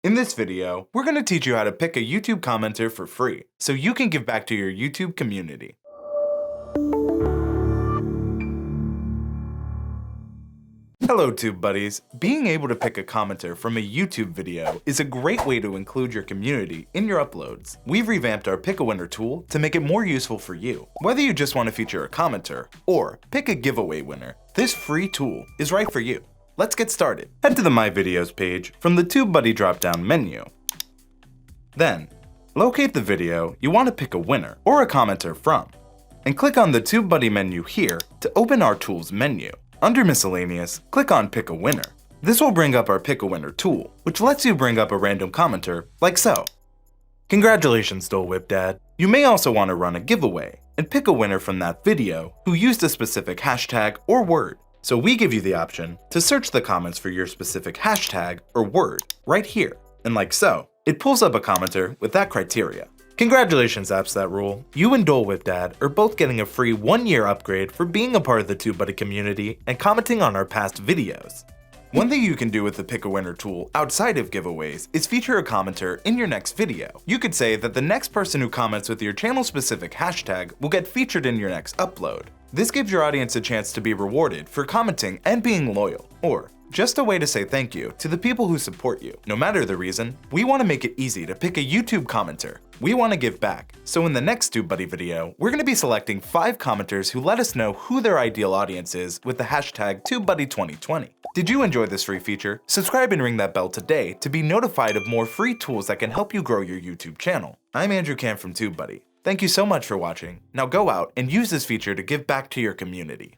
In this video, we're going to teach you how to pick a YouTube commenter for free, so you can give back to your YouTube community. Hello TubeBuddies! Being able to pick a commenter from a YouTube video is a great way to include your community in your uploads. We've revamped our Pick a Winner tool to make it more useful for you. Whether you just want to feature a commenter or pick a giveaway winner, this free tool is right for you. Let's get started. Head to the My Videos page from the TubeBuddy drop-down menu. Then, locate the video you want to pick a winner or a commenter from, and click on the TubeBuddy menu here to open our Tools menu. Under Miscellaneous, click on Pick a Winner. This will bring up our Pick a Winner tool, which lets you bring up a random commenter, like so. Congratulations, Dole Whip Dad! You may also want to run a giveaway and pick a winner from that video who used a specific hashtag or word. So we give you the option to search the comments for your specific hashtag or word right here, and like so, it pulls up a commenter with that criteria. Congratulations, Apps That Rule! You and Dole Whip Dad are both getting a free 1-year upgrade for being a part of the TubeBuddy community and commenting on our past videos. One thing you can do with the Pick a Winner tool outside of giveaways is feature a commenter in your next video. You could say that the next person who comments with your channel-specific hashtag will get featured in your next upload. This gives your audience a chance to be rewarded for commenting and being loyal, or just a way to say thank you to the people who support you. No matter the reason, we want to make it easy to pick a YouTube commenter. We want to give back, so in the next TubeBuddy video, we're going to be selecting 5 commenters who let us know who their ideal audience is with the hashtag TubeBuddy2020. Did you enjoy this free feature? Subscribe and ring that bell today to be notified of more free tools that can help you grow your YouTube channel. I'm Andrew Camp from TubeBuddy. Thank you so much for watching. Now go out and use this feature to give back to your community.